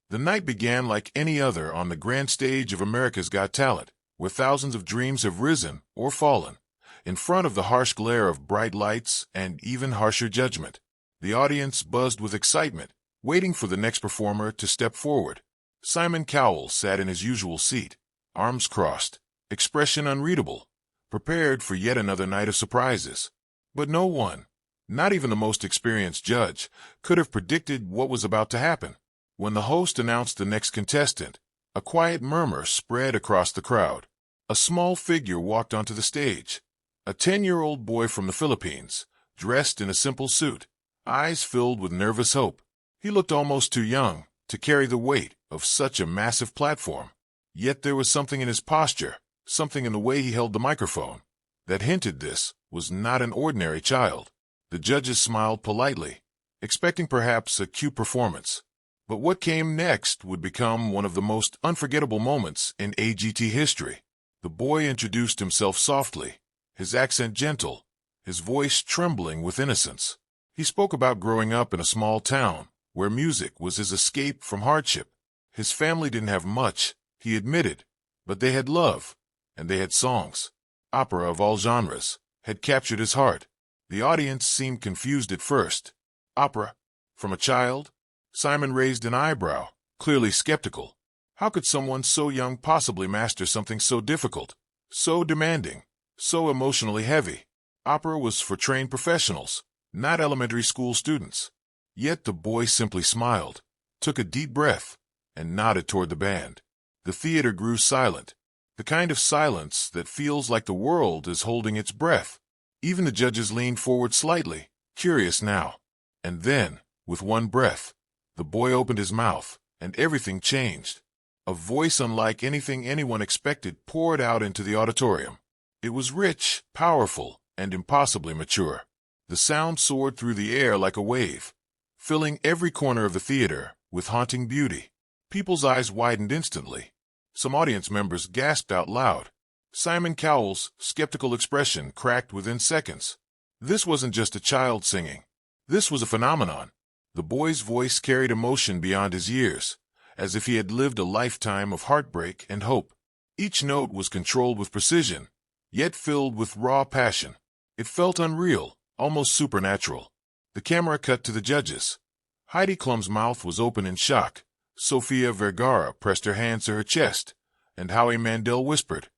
The night began like any other on the grand stage of America's Got Talent, where thousands of dreams have risen or fallen. In front of the harsh glare of bright lights and even harsher judgment, the audience buzzed with excitement, waiting for the next performer to step forward. Simon Cowell sat in his usual seat, arms crossed, expression unreadable, prepared for yet another night of surprises. But no one, not even the most experienced judge, could have predicted what was about to happen. When the host announced the next contestant, a quiet murmur spread across the crowd. A small figure walked onto the stage, a 10-year-old boy from the Philippines, dressed in a simple suit, eyes filled with nervous hope. He looked almost too young to carry the weight of such a massive platform. Yet there was something in his posture, something in the way he held the microphone, that hinted this was not an ordinary child. The judges smiled politely, expecting perhaps a cute performance. But what came next would become one of the most unforgettable moments in AGT history. The boy introduced himself softly, his accent gentle, his voice trembling with innocence. He spoke about growing up in a small town where music was his escape from hardship. His family didn't have much, he admitted, but they had love, and they had songs. Opera of all genres had captured his heart. The audience seemed confused at first. Opera? From a child? Simon raised an eyebrow, clearly skeptical. How could someone so young possibly master something so difficult, so demanding, so emotionally heavy? Opera was for trained professionals, not elementary school students. Yet the boy simply smiled, took a deep breath, and nodded toward the band. The theater grew silent, the kind of silence that feels like the world is holding its breath. Even the judges leaned forward slightly, curious now. And then, with one breath, the boy opened his mouth, and everything changed. A voice unlike anything anyone expected poured out into the auditorium. It was rich, powerful, and impossibly mature. The sound soared through the air like a wave, filling every corner of the theater with haunting beauty. People's eyes widened instantly. Some audience members gasped out loud. Simon Cowell's skeptical expression cracked within seconds. This wasn't just a child singing. This was a phenomenon. The boy's voice carried emotion beyond his years, as if he had lived a lifetime of heartbreak and hope. Each note was controlled with precision, yet filled with raw passion. It felt unreal, almost supernatural. The camera cut to the judges. Heidi Klum's mouth was open in shock. Sofia Vergara pressed her hands to her chest, and Howie Mandel whispered,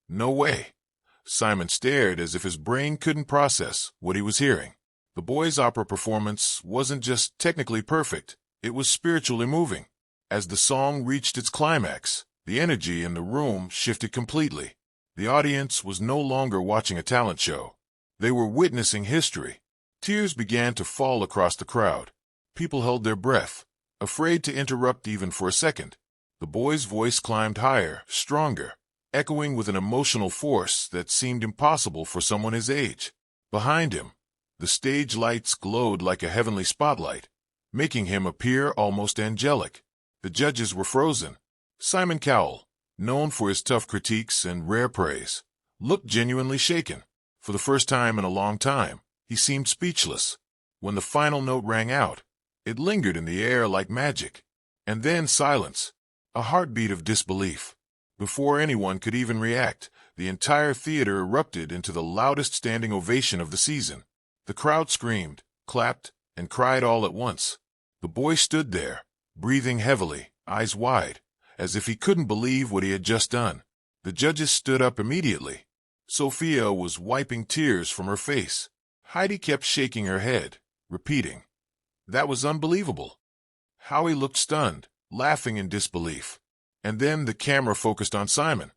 "No way." Simon stared as if his brain couldn't process what he was hearing. The boy's opera performance wasn't just technically perfect, it was spiritually moving. As the song reached its climax, the energy in the room shifted completely. The audience was no longer watching a talent show. They were witnessing history. Tears began to fall across the crowd. People held their breath, afraid to interrupt even for a second. The boy's voice climbed higher, stronger, echoing with an emotional force that seemed impossible for someone his age. Behind him, the stage lights glowed like a heavenly spotlight, making him appear almost angelic. The judges were frozen. Simon Cowell, known for his tough critiques and rare praise, looked genuinely shaken. For the first time in a long time, he seemed speechless. When the final note rang out, it lingered in the air like magic. And then silence, a heartbeat of disbelief. Before anyone could even react, the entire theater erupted into the loudest standing ovation of the season. The crowd screamed, clapped, and cried all at once. The boy stood there, breathing heavily, eyes wide, as if he couldn't believe what he had just done. The judges stood up immediately. Sophia was wiping tears from her face. Heidi kept shaking her head, repeating, "That was unbelievable." Howie looked stunned, laughing in disbelief. And then the camera focused on Simon.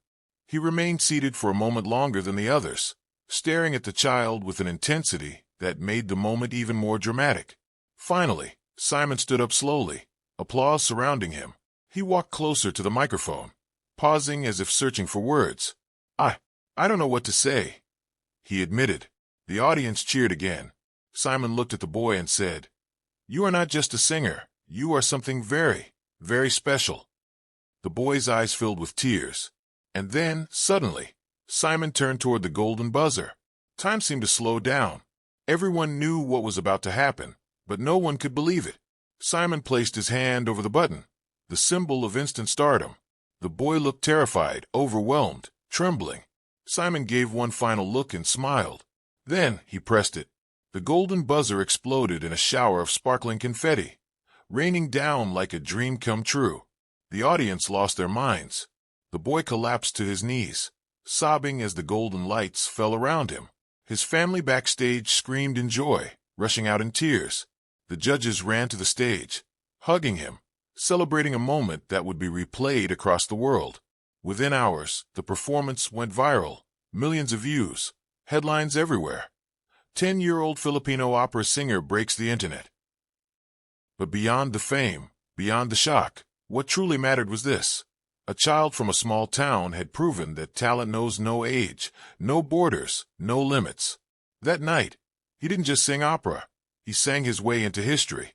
He remained seated for a moment longer than the others, staring at the child with an intensity that made the moment even more dramatic. Finally, Simon stood up slowly, applause surrounding him. He walked closer to the microphone, pausing as if searching for words. I don't know what to say," he admitted. The audience cheered again. Simon looked at the boy and said, "You are not just a singer, you are something very, very special." The boy's eyes filled with tears. And then, suddenly, Simon turned toward the golden buzzer. Time seemed to slow down. Everyone knew what was about to happen, but no one could believe it. Simon placed his hand over the button. the symbol of instant stardom. The boy looked terrified, overwhelmed, trembling. Simon gave one final look and smiled. Then he pressed it. The golden buzzer exploded in a shower of sparkling confetti, raining down like a dream come true. The audience lost their minds. The boy collapsed to his knees, sobbing as the golden lights fell around him. His family backstage screamed in joy, rushing out in tears. The judges ran to the stage, hugging him, celebrating a moment that would be replayed across the world. Within hours, the performance went viral. Millions of views, headlines everywhere. 10-year-old Filipino opera singer breaks the internet. But beyond the fame, beyond the shock, what truly mattered was this. A child from a small town had proven that talent knows no age, no borders, no limits. That night, he didn't just sing opera. He sang his way into history.